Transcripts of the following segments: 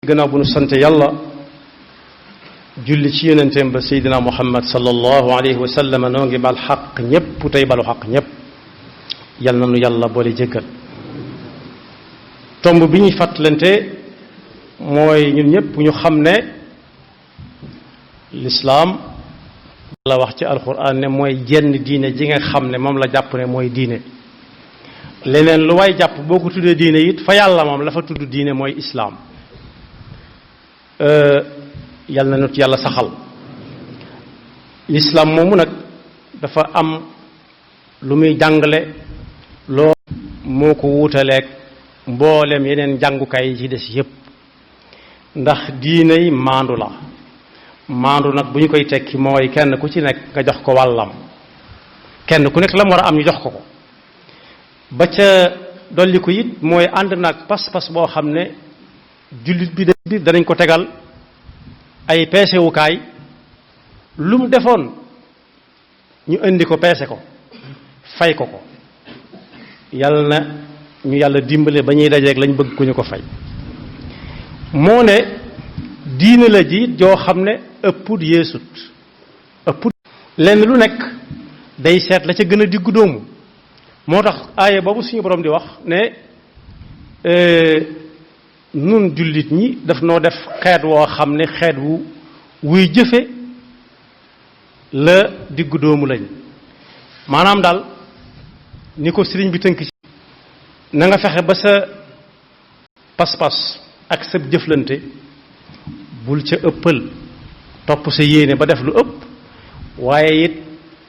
gannaaw bu nu sante yàlla julli ci yonenteem ba seydina muhammad sallallahu alayhi wa sallam noo ngi bal xaq ñépp tey balu xaq ñépp yal na nu yàlla boole jéggal tomb bi ñuy fàttalante mooy ñun ñépp ñu xam ne lislaam la wax ci alquran ne mooy jenn diine ji nga xam ne moom la jàpp ne mooy diine leneen lu waay jàpp boo ko tuddee diine it fa yàlla moom la fa tudd diine mooy islaam yal na nut yàlla saxal lislaam moomu nag dafa am lu muy jàngale loo moo ko wuutaleeg mboolem yeneen jàngukaay yi ci des yépp ndax diiney maandu la maandu nag bu ñu koy tekki mooy kenn ku ci nekk nga jox ko wàllam kenn ku nekk la mu war a am ñu jox ko ko ba ca dolli ko it mooy ànd nag pas-pas boo xam ne jullit bi danañ ko tegal ay peesewukaay lu mu defoon ñu indi ko peese ko fay ko ko yàlla na ñu yàlla dimbale ba ñuy dajeeg lañ bëgg ku ñu ko fay moo ne diine la ji joo xam ne ëpput yeesut ëpput lenn lu nekk day seet la ca gën a diggu doomu moo tax aaye boobu suñu borom di wax ne nun jullit ñi daf noo def xeet woo xam ne xeet wuy jëfe la diggu doomu lañ maanaam daal ni ko sëriñ bi tënk ci na nga fexe ba sa pas-pas ak sa jëflante bul ca ëppal topp sa yéene ba def lu ëpp waaye it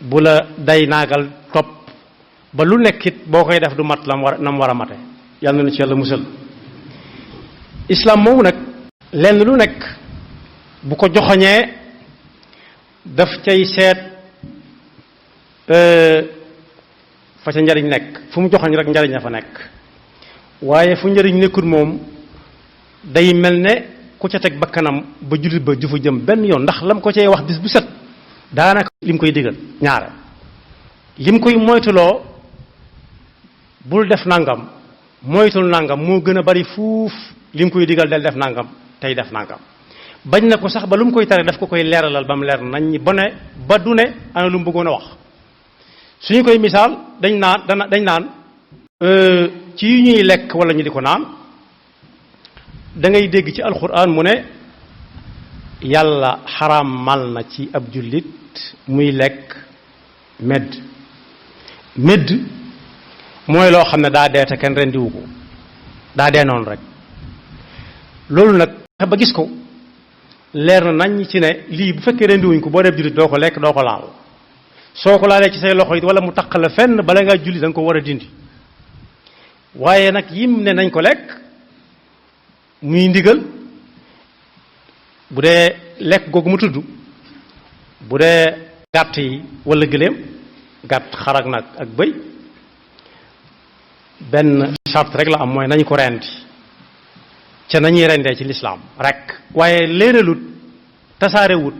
bu la day naagal topp ba lu nekkit boo koy def du mat na mu war a mate yàlla na ci yàlla musal islam moomu nag lenn lu nekk bu ko joxoñee daf cay seet fa ca njariñ nekk fu mu joxoñ rek njariñ a fa nekk waaye fu njariñ nekkul moom day mel ne ku ca teg bakkanam ba jullit ba ju fa jëm benn yoon ndax lam ko cay wax bis bu set daanaka lim koy digal ñaare lim koy moytuloo bul def nangam moytul nangam moo gën a bari fuuf lim koy digal del def nangam tey def nangam bañ na ko sax ba lu mu koy tere daf ko koy leeralal ba mu leer nañ ba ne ba du ne ana lu mu bëggoon a wax suñu koy misaal dañ naan ci yu ñuy lekk wala ñu di ko naan da ngay dégg ci alxuraan mu ne yàlla xaraamal na ci ab jullit muy lekk medd mooy loo xam ne daa dee te kenn rendiwu ko daa dee noonu rek loolu nag ba gis ko leer na nañ ci ne lii bu fekkee rendiwuñ ko boo def jullit doo ko lekk doo ko laal soo ko laalee ci say loxo it wala mu taq la fenn bala ngaa julli da nga ko war a dindi waaye nag yim ne nañ ko lekk muy ndigal bu dee lekk googu mu tudd bu dee gàtt yi wala gëléem gàtt xarak nag ak bëy benn charte rek la am mooy nañ ko rendi ca nañuy rendee ci lislaam rek waaye léeralut tasaarewut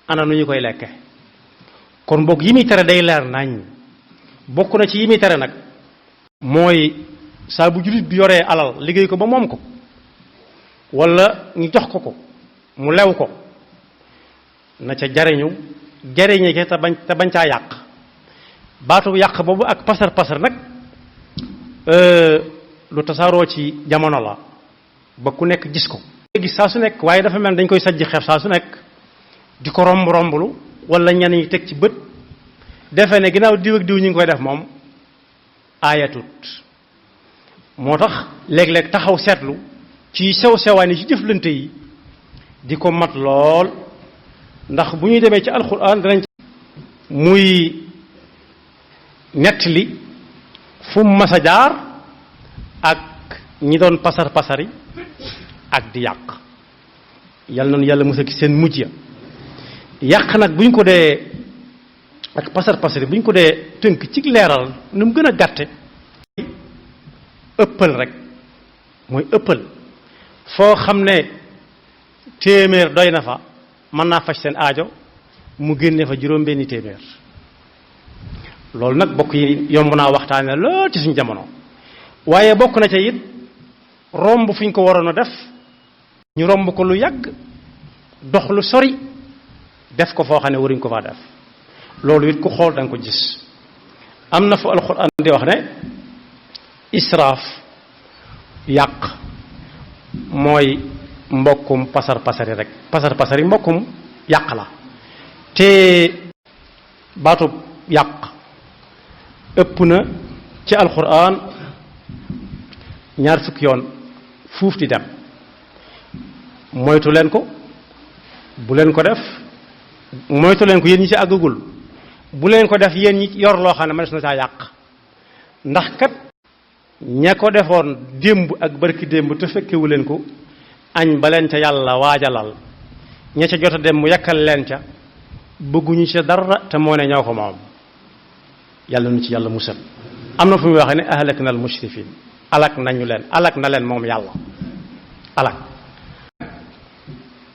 ana nu ñu koy lekke kon boog yi muy tere day leer nañ bokk na ci yi muy tere nag mooy saa bu jullit bi yoree alal liggéey ko ba moom ko wala ñu jox ko mu lew ko na ca jariñe ca te bañ caa yàq baatu yàq boobu ak pasar nag lu tasaaroo ci jamono la ba ku nekk gis ko gis saa su nekk waaye dafa mel dañ koy sajj xeef saa su nekk di ko romblu wala ñenn ñi teg ci bët defe ne ginnaaw diw ak diw ñu ngi koy def moom aayatut moo tax léeg-léeg taxaw seetlu ci sew-sewaan yi ci jëflante yi di ko mat lool ndax bu ñuy demee ci alxuraan danañ muy nettali fu mu mas a jaar ak ñi doon pasari ak di yàq yal na nu yàlla mos a gis seen mujj ya yàq nag bu ñu ko dee ak pasari bu ñu ko dee tënk ci leeral nu mu gën a gàtte ëppal rek mooy ëppal foo xam ne téeméer doy na fa mën naa faj seen aajo mu génne fa juróom-benni téeméer loolu nag bokk yi yomb naa waxtaane lool ci suñu jamono waaye bokk na ca it romb fi ñu ko waroon a def ñu romb ko lu yàgg dox lu sori def ko foo xam ne waruñ ko faa def loolu it ku xool da nga ko gis am na fu alxuraan di wax ne israaf yàq mooy mbokkum pasar pasari rek pasar pasari mbokkum yàq la te baatub yàq ëpp na ci alxuraan 20 yoon fuuf di dem moytu leen ko bu leen ko def moytu leen ko yéen ñi ci àggagul bu leen ko def yéen ñi yor loo xam ne mënees na saa yàq ndax kat ña ko defoon démb ak barki démb te fekkewu leen ko añ ba leen ca yàlla waajalal ña ca jot a dem mu yakkal leen ca bëgguñu ca dara te moo ne ñoo ko moom yàlla nu ci yàlla musal am na fu muy waxee ne ahlak na al mushrifin alak nañu leen alak na leen moom yàlla alak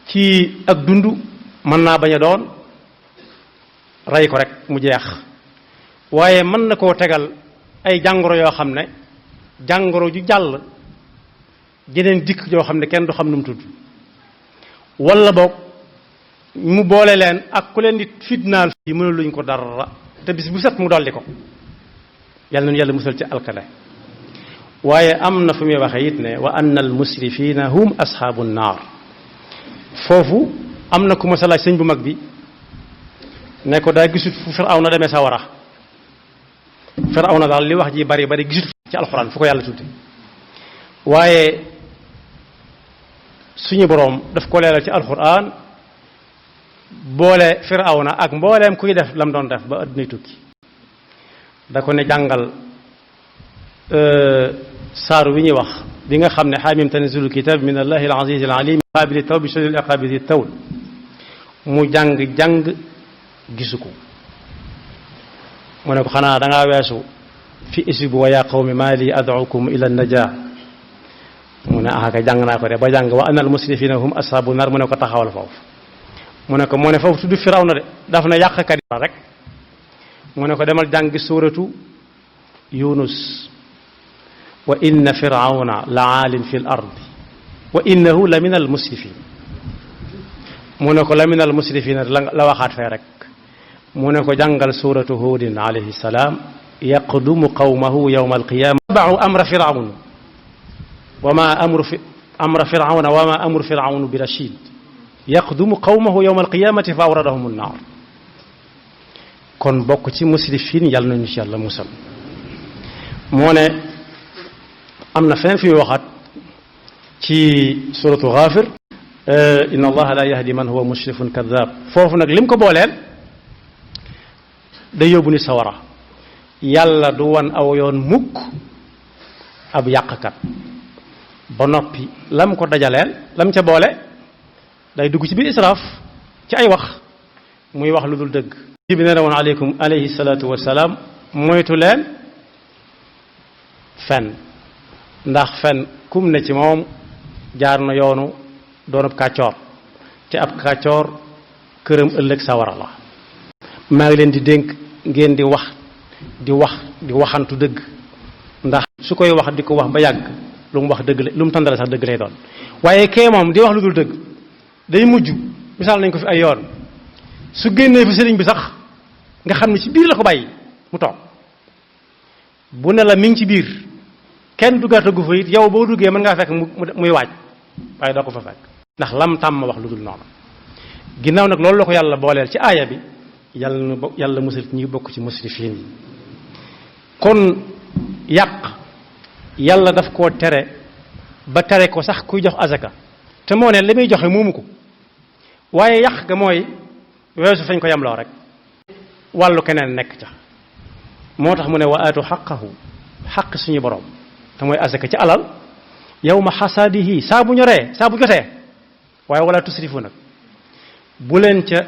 ci ak dund mën naa bañ a doon rey ko rek mu jeex waaye mën na koo tegal ay jàngoro yoo xam ne jàngoro ju jàll jeneen dikk yoo xam ne kenn du xam nu mu tudd wala boog mu boole leen ak ku leen di fitnaal fii mënuluñ ko dara te bis bu set mu dolli ko yàlla nañu yàlla musal ci alkale waaye am na fu muy waxee it ne wa anna al musrifina hum ashaabu naar foofu am na ku ma sa laaj sëñ bu mag bi ne ko daa gisut fu Firawna demee sawara Firawna daal li wax ji bari bari gisut ci alxuraan fu ko yàlla tudde waaye suñu boroom daf ko leeral ci alxuraan boole Firawna ak mbooleem kuy def lam doon def ba addunay tukki da ko ne jàngal saaru wi ñuy wax bi nga xam ne xaamim tanzilul kitab min allahi al aziz al alim qaabili tawbi shadidil iqaabi di tawl mu jàng gisu ko mu ne ko xanaa dangaa weesu fi isbu wa yaa qawmi maa li ad'ukum ila najaa mu ne ah kay jàng naa ko de ba jàng wa anna al musrifina hum ashaabu nar mu ne ko taxawal foofu mu ne ko moo ne foofu tudd Firawna de daf na yàqkat yi rek mu ne ko demal jàngi suuratu Yunus wa inna firawna la aalin fi l ardi wa innahu la min al musrifin mu ne ko la min al musrifin la waxaat fee rek mu ne ko jàngal suuratu Huudin alayhi salaam yaqdumu qawmahu yawma alqiyama tabacu amra firawna wa ma amra firawna wa ma amru firawna bi rashid yaqdumu qawmahu yawma alqiyamati fa awradahum annaar kon bokk ci musrifin yàlla nañu ci yàlla musal moo ne am na feneen fi muy waxaat ci suratu Ghafir inna allaha la yahdi man huwa mushrifun kadab foofu nag lim ko booleel day yóbbu ni sawara yàlla du wan aw yoon mukk ab yàqkat ba noppi lam ko dajaleel lam ca boole day dugg ci biir israaf ci ay wax muy wax lu dul dëgg bi nee na woon alayhi salaatu wasalaam moytu leen fen ndax fen kum ne ci moom jaar na yoonu doonub kàccoor te ab kàccoor këram ëllëg sawara la maa ngi leen di dénk ngeen di waxantu dëgg ndax su koy wax di ko wax ba yàgg lu mu wax dëgg la lu mu tàndale sax dëgg lay doon waaye kee moom di wax lu dul dëgg day mujj misaal nañ ko fi ay yoon su génnee fi sëriñ bi sax nga xam ne ci biir la ko bàyyi mu toog bu ne la mi ngi ci biir kenn duggaatagu fa it yow boo duggee mën ngaa fekk muy waaj waaye doo ko fa fekk ndax lam tàmm wax lu dul noonu ginnaaw nag loolu la ko yàlla booleel ci aaya bi yàlla musal ñi bokk ci musrifiin yi kon yàq yàlla daf koo tere ba tere ko sax kuy jox azaka te moo ne li muy joxe moomu ko waaye yàq ga mooy weesu fañ ko yamloo rek wàllu keneen nekk ca moo tax mu ne wa aatu xaqahu xaq suñu borom te mooy azaka ci alal yawma xasaadihi saa bu ñoree saa bu jotee waaye wala tusrifu nag bu leen ca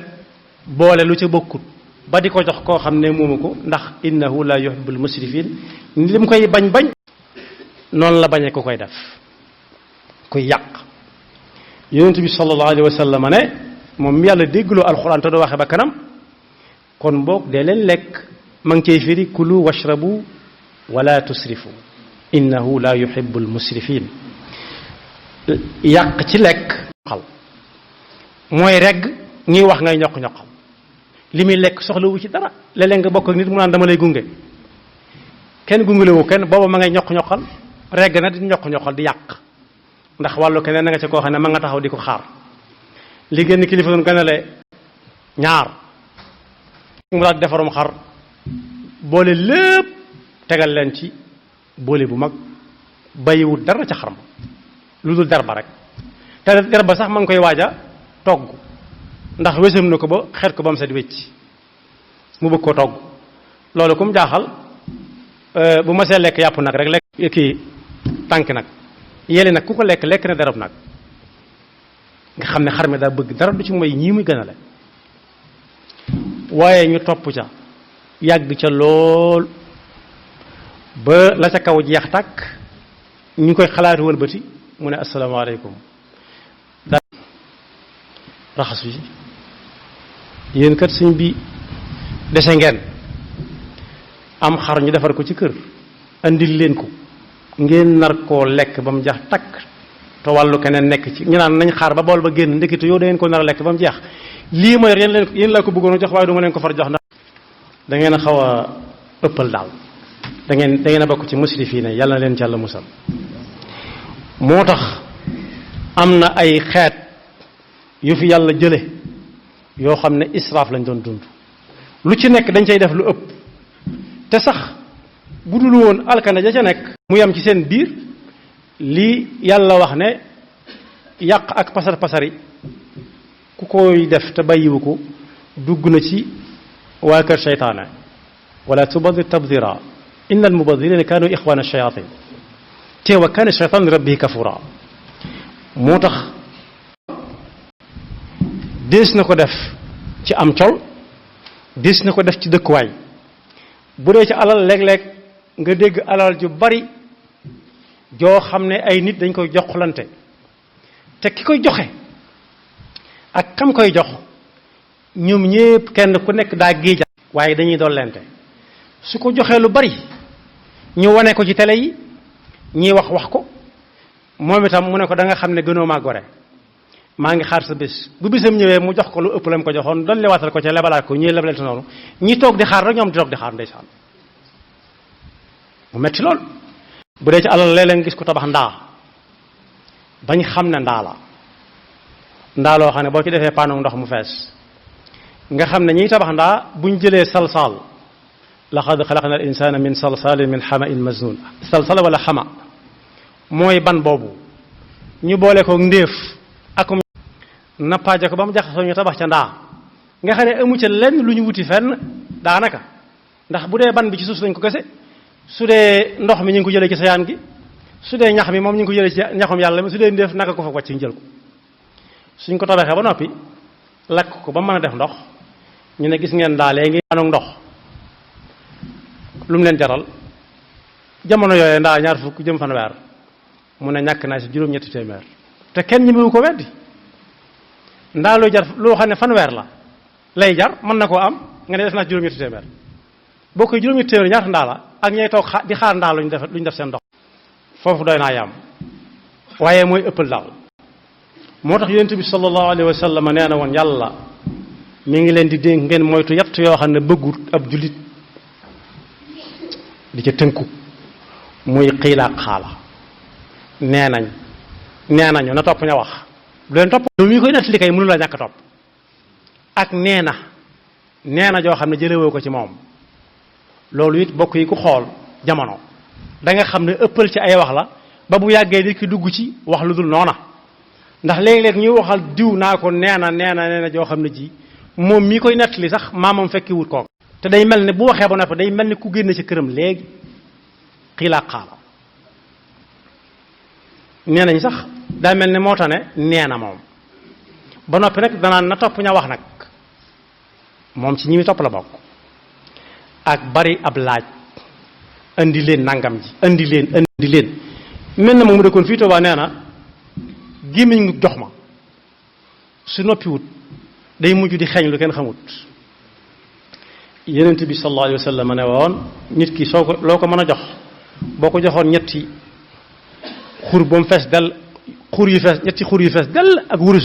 boole lu ca bokkut ba di ko jox koo xam ne moomu ko ndax innahu la yuhibbul musrifin li mu koy bañ noonu la bañee ko koy def kuy yàq yonent bi sallallahu alayhi wa sallam ne moom mi yàlla déggloo alxuraan te doo waxe ba kanam kon boog dee leen lekk ma ngi cay firi kulu washrabu wala tusrifu innahu la yuhibbul musrifin yàq ci lekk mooy regg ñuy wax ngay ñoq-ñoqal li muy lekk soxlawu ci dara léeg-léeg nga bokk ak nit mu naan dama lay gunge kenn gungalewu kenn booba ma ngay ñoq-ñoqal regg na di ñoq-ñoqal di yàq ndax wàllu keneen na nga ci koo xam ne ma nga taxaw di ko xaar li génn kilifa doon ganale ñaar mu daal defarum xar boole lépp tegal leen ci boole bu mag bàyyiwul dara ca xaram lu dul der ba rek te der ba sax ma ngi koy waaja togg ndax wésam na ko ba xet ko ba mu set wecc mu bëgg koo togg loolu ku mu jaaxal bu ma see lekk yàpp nag rek lekk kii tànk nag yéeli nag ku ko lekk lekk na derab nag nga xam ne xar mi daa bëgg dara du ci mooy ñii muy gënale waaye ñu topp ca yàgg ca lool ba la ca kaw jeex tàkk ñu koy xalaati wëlbati mu ne asalaamaaleykum da raxasu yi yéen kat suñ bi dese ngeen am xar ñu defar ko ci kër andil leen ko ngeen nar koo lekk ba mu jeex takk te wàllu keneen nekk ci ñu naan nañ xaar ba bool ba génn ndekkitu yow da ngeen ko nar a lekk ba mu jeex lii ma yor yéen laa ko bëggoon a jox waaye du ma leen ko far jox ndax da ngeen a xaw a ëppal daal da ngeen a bokk ci musrifiina yàlla na leen ci yàlla musal moo tax am na ay xeet yu fi yàlla jële yoo xam ne israaf lañ doon dund lu ci nekk dañ cay def lu ëpp te sax bu dul woon alkana ja ca nekk mu yam ci seen biir lii yàlla wax ne yàq ak pasar pasari ku koy def te bàyyiwu ko dugg na ci waa kër seytaane wala tubadir tabdira inna almubadirina kaanu ixwana shayatin te wa kaana shaytaan li rabbihi kafura moo tax dees na ko def ci am col dees na ko def ci dëkkuwaay bu dee ci alal léeg-léeg nga dégg alal ju bari joo xam ne ay nit dañ koy joxlante te ki koy joxe ak kam koy jox ñoom ñépp kenn ku nekk daa géeja waaye dañuy dollente su ko joxee lu bari ñu wane ko ci télé yi ñii wax ko moom itam mu ne ko da nga xam ne gënoo maa gore maa ngi xaar sa bés bu bésam ñëwee mu jox ko lu ëpp la mu ko joxoon dolli waatal ko ca lebalaat ko ñii lebalante noonu ñi toog di xaar rek ñoom di toog di xaar ndeysaan mu metti lool bu dee ci alal léeg-léeg nga gis ko tabax ndaa bañ xam ne ndaa la ndaa loo xam ne boo ci defee paanu ndox mu fees nga xam ne ñiy tabax ndaa buñ jëlee salsal laqad xalaqna al insana min salsalin min xama'in masnun salsal wala xama mooy ban boobu ñu boole ko ndéef akum nappaaje ko ba mu jaxasoo ñu tabax ca ndaa nga xam ne amu ca lenn lu ñu wuti fenn daanaka ndax bu dee ban bi ci suuf lañ ko kese su dee ndox mi ñu ngi ko jëlee ci sayaan gi su dee ñax mi moom ñu ngi ko jëlee ci ñaxum yàlla mi su dee ndéef naka ko fa wàcc ñu jël ko suñ ko tabaxee ba noppi lakk ko ba mën a def ndox ñu ne gis ngeen daa léegi anoog ndox lu mu leen jaral jamono yooyee ndaa ñaar fukk jëm fanweer mu ne ñàkk naa si juróom-ñetti téeméer te kenn ñemewu ko weddi ndaa loo jar loo xam ne fanweer la lay jar mën na koo am nga ne def naa si juróom-ñetti téeméer boo koy juróom-ñetti téeméer ñaata ndaa la ak ñay toog di xaar ndaa luñ def seen ndox foofu doy naa yam waaye mooy ëppal daal moo tax yonent bi sallallahu alayhi wa sallam nee na woon yàlla mi ngi leen di dénk ngeen moytu yett yoo xam ne bëggut ab jullit di ca tënku muy xiilaak xaala nee nañu na topp ña wax du leen topp lu muy koy nettali kay mënu la ñàkk topp ak nee na joo xam ne jëlewoo ko ci moom loolu it bokk yi ku xool jamono da nga xam ne ëppal ci ay wax la ba bu yàggee di ki dugg ci wax lu dul noona ndax léeg-léeg ñuy waxal diw naa ko nee na joo xam ne ji moom mii koy nettali sax maamam fekki wut kooku te day mel ne bu waxee ba noppi day mel ne ku génn ci këram léegi xiilaak xaala nee nañ sax daa mel ne moo tax ne nee na moom ba noppi nag danaan na topp ña wax nag moom ci ñi mi topp la bokk ak bari ab laaj andi leen nangam ji andi leen mel na moom mu dëkkoon fii Tuubaa nee na gémmiñ ngi jox ma su noppiwut day mujj di xeeñ lu kenn xamut Yonent bi sallallahu alayhi wa sallam ne woon nit ki soo ko loo ko mën a jox boo ko joxoon ñetti xur ba mu fees dell ñetti xur yu fees dell ak wurus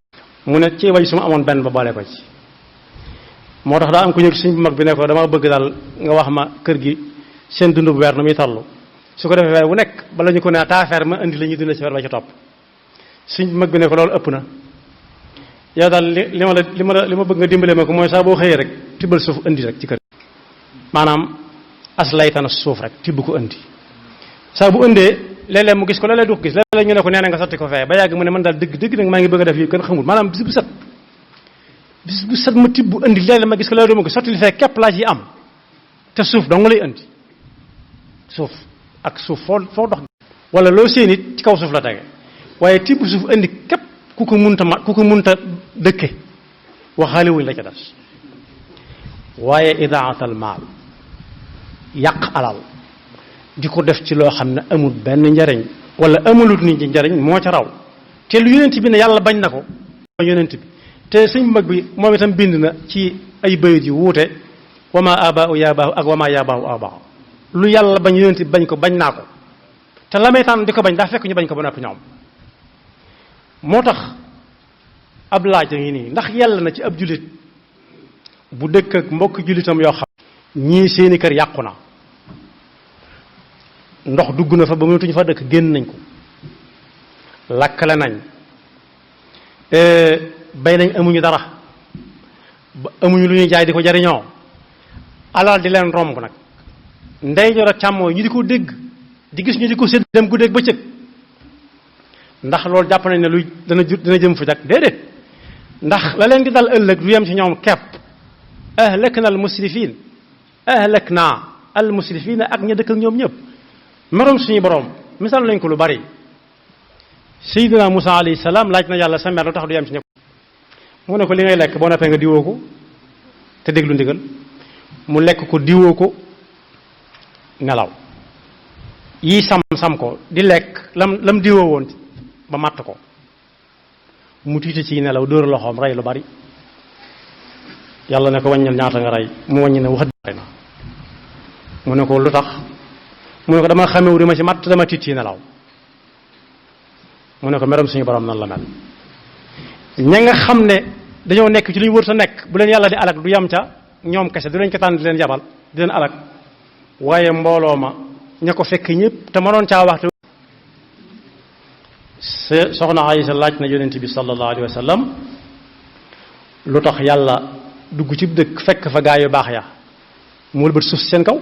mu ne ci way su ma amoon benn ba boole ko ci moo tax daa am ku ñëw ci suñ bu mag bi ne ko dama bëgg daal nga wax ma kër gi seen dund bu weer nu muy toll su ko defee weer bu nekk bala ñu ko ne taafeer ma indi la ñuy dund ci weer ba ci topp suñ bu mag bi ne ko loolu ëpp na yow daal li ma bëgg nga dimbale ma ko mooy saa boo xëyee rek tibbal suuf indi rek ci kër maanaam as laytana suuf rek tibb ko indi saa bu indee léeg-léeg mu gis ko léeg-léeg du ko gis léeg-léeg ñu ne ko nee na nga sotti ko fee ba yàgg mu ne man daal dëgg nag maa ngi bëgg a def yi kenn xamul maanaam bis bu set ma tibb indi léeg-léeg ma gis ko léeg-léeg ma gis sotti li fee képp laa ci am te suuf dong lay indi suuf ak suuf foo dox wala loo seen it ci kaw suuf la tege waaye tibb suuf indi képp ku ko munta dëkke waxaale wuñ la ca des waaye idaatal maal yàq alal di ko def ci loo xam ne amul benn njariñ wala amalut nit ñi njariñ moo ca raw te lu yonent bi ne yàlla bañ na ko yonent bi te suñ mag bi moom itam bind na ci ay bayit yu wuute wama abau yabaahu ak wama yabaahu abaahu lu yàlla bañ yonent bi bañ ko bañ naa ko te la may tànn di ko bañ daa fekk ñu bañ ko ba noppi ñoom moo tax ab laaj a ngi nii ndax yàlla na ci ab jullit bu dëkk ak mbokk jullitam yoo xam ñii seeni kër yàqu na ndox dugg na fa ba mënatuñu fa dëkk génn nañ ko lakkale nañ bay nañ amuñu dara amuñu lu ñuy jaay di ko jariñoo alal di leen romb nag ndeyjoor ak càmmooñ ñu di ko dégg di gis ñu di ko sédd dem guddeeg bëccëg ndax loolu jàpp nañ ne luy dana jëm fa jak déedéet ndax la leen di dal ëllëg du yem ci ñoom kepp ahlakna al musrifin ahlakna al musrifina ak ña dëkk ak ñoom ñëpp merom suñu borom misaal nañ ko lu bari Seydina Musa alayhi salaam laaj na yàlla sa mer lu tax du yem ci ñëpp mu ne ko li ngay lekk boo noppee nga diwoo ko te déglu ndigal mu lekk ko diwoo ko nelaw yii sam ko di lekk lam diwoo woon ba matt ko mu tiite ci nelaw dóor loxoom rey lu bari yàlla ne ko wàññil ñaata nga rey mu wàññi ne wax bari na mu ne ko lu tax mu ne ko dama xamewu dama ci matt dama tiit ci nelaw mu ne ko meram suñu borom nan la mel ña nga xam ne dañoo nekk ci lu ñu wër sa nekk bu leen yàlla di alak du yam ca ñoom kese du leen ko tànn di leen yabal di leen alak waaye mbooloo ma ña ko fekk ñëpp te mënoon caa waxtu soxna Aysa laaj na yonent bi sallallahu alayhi wa sallam lu tax yàlla dugg ci dëkk fekk fa gaa yu baax ya mu wëlbat suuf seen kaw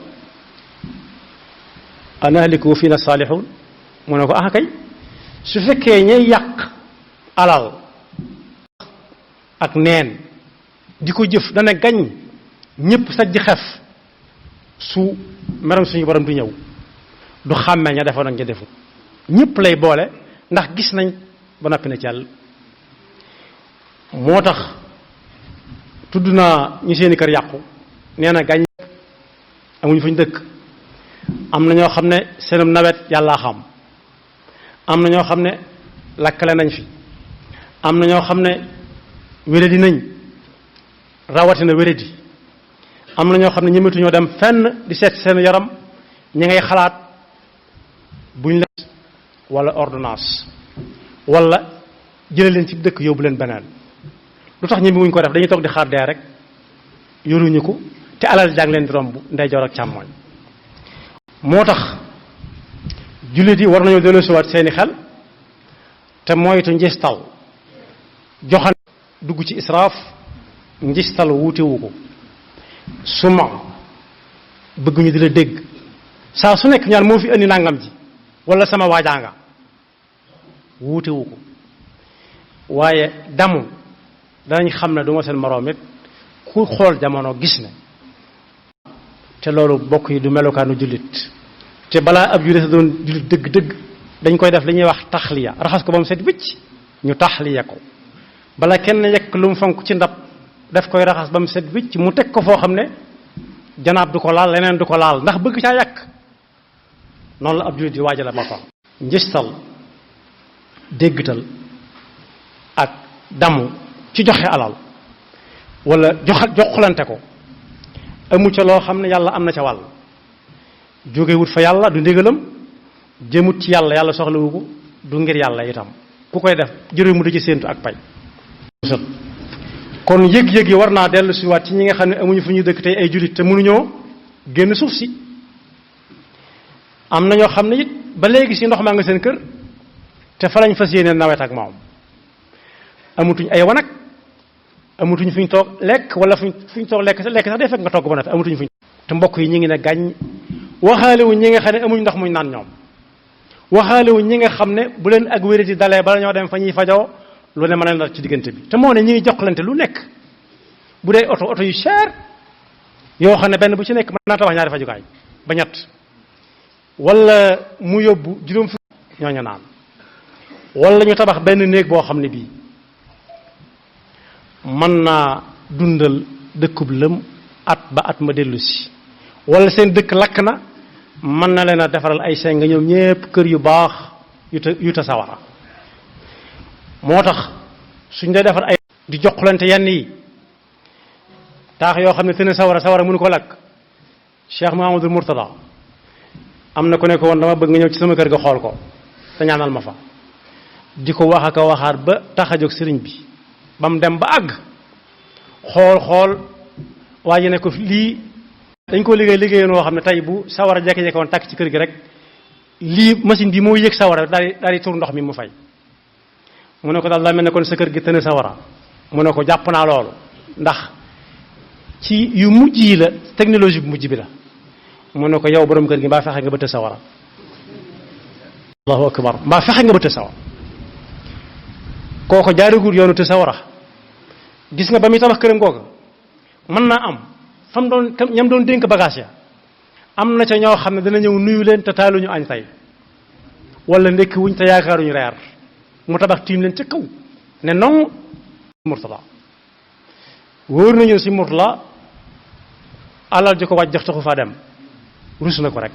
anahliku fii na saalixuun mu ne ko ah kay su fekkee ñay yàq alal ak neen di ko jëf dana gañ ñëpp saj di xef su meram suñu borom du ñëw du xàmmee ña defoon ak ña defut ñëpp lay boole ndax gis nañ ba noppi na ci yàlla moo tax tudd naa ñu seeni kër yàqu nee na gañ amuñu fuñ dëkk am na ñoo xam ne seenum nawet yàllaa xam am na ñoo xam ne lakkale nañ fi am na ñoo xam ne wéradi nañ rawatina wéradi am na ñoo xam ne ñemetuñoo dem fenn di seet seen yaram ñi ngay xalaat buñ la wala ordonnance wala jële leen ci dëkk yóbbu leen beneen lu tax ñeme wuñ ko def dañuy toog di xaar dee rek yoruñu ko te alal jàng leen di romb ndeyjoor ak càmmooñ moo tax jullit yi war nañoo delloosiwaat seeni xel te moytu njistal joxan dugg ci israaf njistal wuutewu ko suma bëgg ñu di la dégg saa su nekk ñaan moo fi indi nangam ji wala sama waajaanga wuutewu ko waaye damu danañ xam ne du ma seen moroom it ku xool jamono gis ne te loolu bokk yi du melokaanu jullit te balaa ab jullit doon jullit dëgg-dëgg dañ koy def li ñuy wax taxliya raxas ko ba mu set wicc ñu taxliya ko bala kenn yekk lu mu fonk ci ndab daf koy raxas ba mu set wicc mu teg ko foo xam ne janaab du ko laal leneen du ko laal ndax bëgg caa yàq noonu la ab jullit di waajal boppam njistal déggtal ak damu ci joxe alal wala joxlante ko amu ca loo xam ne yàlla am na ca wàll jógewut fa yàlla du ndégalam jëmut ci yàlla yàlla soxlawu ko du ngir yàlla itam ku koy def jërë mu di ci séentu ak pay kon yëg-yëg yi war naa dellu si waat ci ñi nga xam ne amuñu fu ñu dëkk tey ay jullit te mënuñoo génn suuf si. am na ñoo xam ne it ba léegi si ndox maa nga seen kër te fa lañ fas yéene nawet ak moom amatuñ ay wanag amatuñ fuñ toog lekk wala fuñ toog lekk sax day fekk nga togg ba noppi amatuñ fuñ. te mbokk yi ñi ngi ne gàññ waxaalewuñ ñi nga xam ne amuñ ndox muñ naan ñoom waxaalewuñ ñi nga xam ne bu leen ak wéri di dalee bala ñoo dem fa ñuy fajoo lu ne mën a nar ci diggante bi te moo ne ñi ngi joxlante lu nekk bu dee oto yu cher yoo xam ne benn bu ci nekk mën naa tabax ñaari fajukaay ba ñett wala mu yóbbu juróom fukk ñooñu naan wala ñu tabax benn néeg boo xam ne bii mën naa dundal dëkkub lëm at ba at ma dellu si wala seen dëkk lakk na mën na leen a defaral ay seng ñoom ñépp kër yu baax yu ta sawara moo tax suñ dee defar ay di joxlante yenn yi taax yoo xam ne te ne sawara mënu ko lakk Cheikh Mouhamadul Mourtada am na ku ne ko woon dama bëgg nga ñëw ci sama kër ga xool ko te ñaanal ma fa di ko wax ak a waxaat ba tax a jóg sëriñ bi ba mu dem ba àgg xool waa ji ne ko lii dañ ko liggéeyoon woo xam ne tey bu sawara jekki-jekki woon tàkk ci kër gi rek lii machine bi moo yëg sawara daal di tur ndox mi mu fay mu ne ko daal daa mel ne kon sa kër gi tëne sawara mu ne ko jàpp naa loolu ndax ci yu mujj yi la technologie bu mujj bi la mu ne ko yow borom kër gi mbaa fexe nga bëtt sawara allahu akbar mbaa fexe nga bëtt sawara kooko jaarigul yoonu te sawara gis nga ba muy tabax këram googa mën naa am fam doon ñam doon dénk bagage ya am na ca ñoo xam ne dana ñëw nuyu leen te taaluñu añ tey wala ndekki wuñ te yaakaaruñu reer mu tabax tiim leen ca kaw ne non Murtala wóor nañu si Murtala alal ji ko wàcc jox taxu faa dem rus na ko rek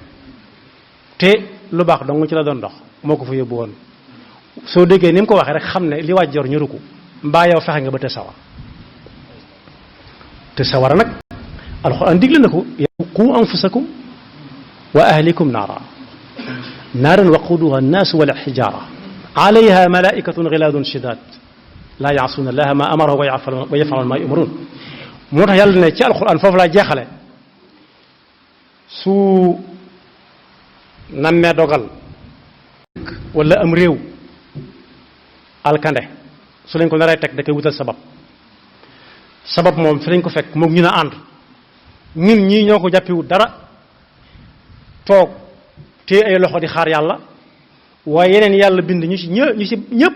te lu baax dong ci la doon dox moo ko fa yóbbu woon soo déggee ni mu ko waxee rek xam ne li wàcc jor ñuru ko mbaa yow fexe nga ba te sawar te sawara nag alxuraan digle na ko qu anfusakum wa ahlikum naaran waquduha annaasu wal xijaara alayha malaikatun gilaadun shidaad laa yaasuuna allaha ma amarahu wa yafaluuna ma yumaruun moo tax yàlla ne ci alxuraan foofu laa jeexale su nammee dogal wala am réew alkande su lañ ko naree teg da koy wutal sabab moom fi lañ ko fekk moom ñu na ànd ñun ñii ñoo ko jàppiwut dara toog te ay loxo di xaar yàlla waaye yeneen yàlla bind ñu ci ñëpp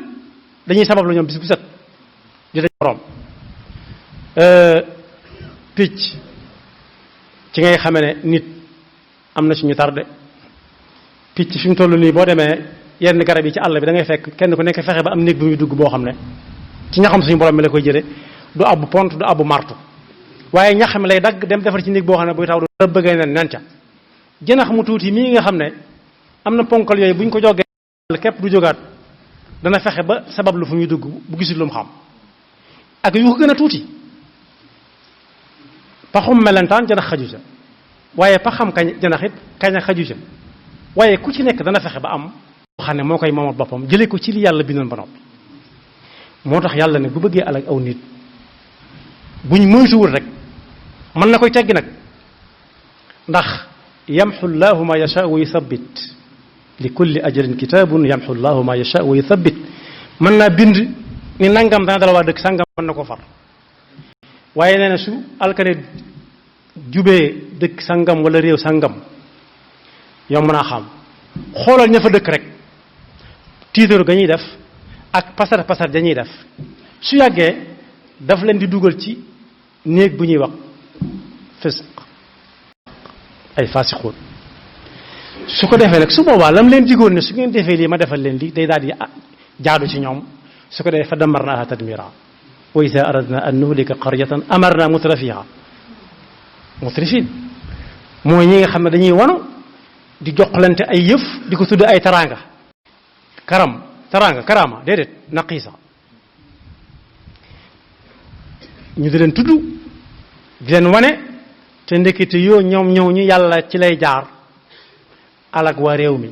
dañuy sabab la ñoom bis bu set di dañ borom picc ci ngay xamee ne nit am na ci ñu tardé picc fi mu toll nii boo demee yenn garab yi ci àll bi da ngay fekk kenn ku nekk fexe ba am néeg bu muy dugg boo xam ne ci ñaxam suñu borom mi la koy jële du abbu pont du abbu martu waaye ñax mi lay dagg dem defar ci néeg boo xam ne buy taw du bëggee nen ca jënax mu tuuti mii nga xam ne am na ponkal yooyu bu ñu ko jógee képp du jógaat dana fexe ba sabab lu fu muy dugg bu gisul lu mu xam ak yu ko gën a tuuti paxum melentaan janax xaju ca waaye paxam janax it kañ a xaju ca waaye ku ci nekk dana fexe ba am boo xam ne moo koy moomal boppam jëlee ko ci li yàlla bindoon ba noppi moo tax yàlla ne bu bëggee alak aw nit buñ moytuwul rek mën na koy teggi nag ndax yamxu llahu ma yashaa wa yuthabbit li kulli ajalin kitaabun yamxu llahu ma yashaa wa yuthabbit mën naa bind ni nangam dana dala waa dëkk sangam mën na ko far waaye nee na su alkane jubee dëkk sangam wala réew sangam yow mën a xam xoolal ña fa dëkk rek tiitaru ga ñuy def ak pasar dañuy def su yàggee daf leen di dugal ci néeg bu ñuy wax fisq ay fasixoon su ko defee nag su boobaa lam leen digoon ne su ngeen defee lii ma defal leen lii day daal di jaadu ci ñoom su ko defee fa damarnaaha tadmira wa ida aradna an nuhlika qaryatan amarna mutrafiha mutrifin mooy ñi nga xam ne dañuy wanu di joxlante ay yëf di ko tudd ay taraanga karama déedéet naqiisa ñu di leen tudd di leen wane te ndekete yoo ñoom ñëw ñu yàlla ci lay jaar alak waa réew mi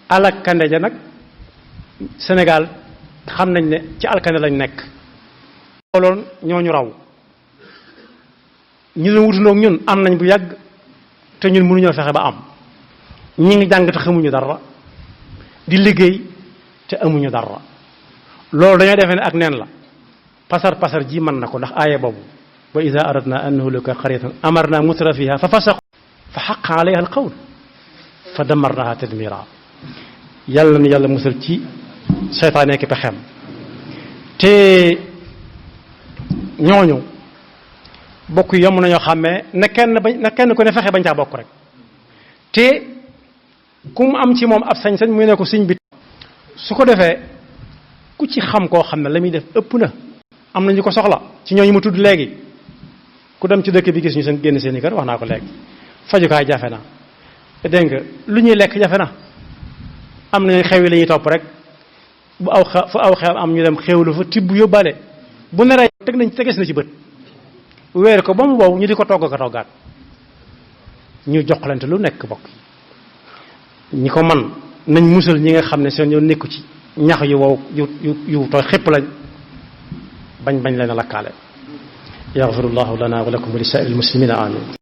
alak kande ja nag Sénégal xam nañ ne ci alkande lañ nekk looloon ñooñu raw ñu doon wutundoog ñun am nañ bu yàgg te ñun mënuñoo fexe ba am ñi ngi jàng te xamuñu dara di liggéey te amuñu dara loolu dañoo defee ne ak neen la pasar pasar ji mën na ko ndax aaya boobu wa ida aradna an nuhlika qaryatan amarna mutra fiha fa fasaqu fa xaqa alayha alqawl fa damarnaha tadmira yàlla nu yàlla musal ci seytaane ki pexem te ñooñu bokk yi yomb nañoo xàmmee na kenn ku ne fexe bañ caa bokk rek te ku mu am ci moom ab sañ-sañ muy ne ko siñ bi su ko defee ku ci xam koo xam ne la muy def ëpp na am na ñu ko soxla ci ñooñu mu tudd léegi ku dem ci dëkk bi gis ñu seen génn seen i kër wax naa ko léegi fajukaay jafe na dégg nga lu ñuy lekk jafe na am na xew yi la ñuy topp rek fu aw xew am ñu dem xewlu fa tibb yóbbaale bu neree teges na ci bët weer ko ba mu wow ñu di ko togg ko toggaat ñu joxlante lu nekk bokk ñi ko man nañ musal ñi nga xam ne seen yoon nekku ci ñax yu wow yu tooy xépp lañ bañ leen a lakkaale yaxfirullahu lana wa lakum wa li saa'iril muslimina amin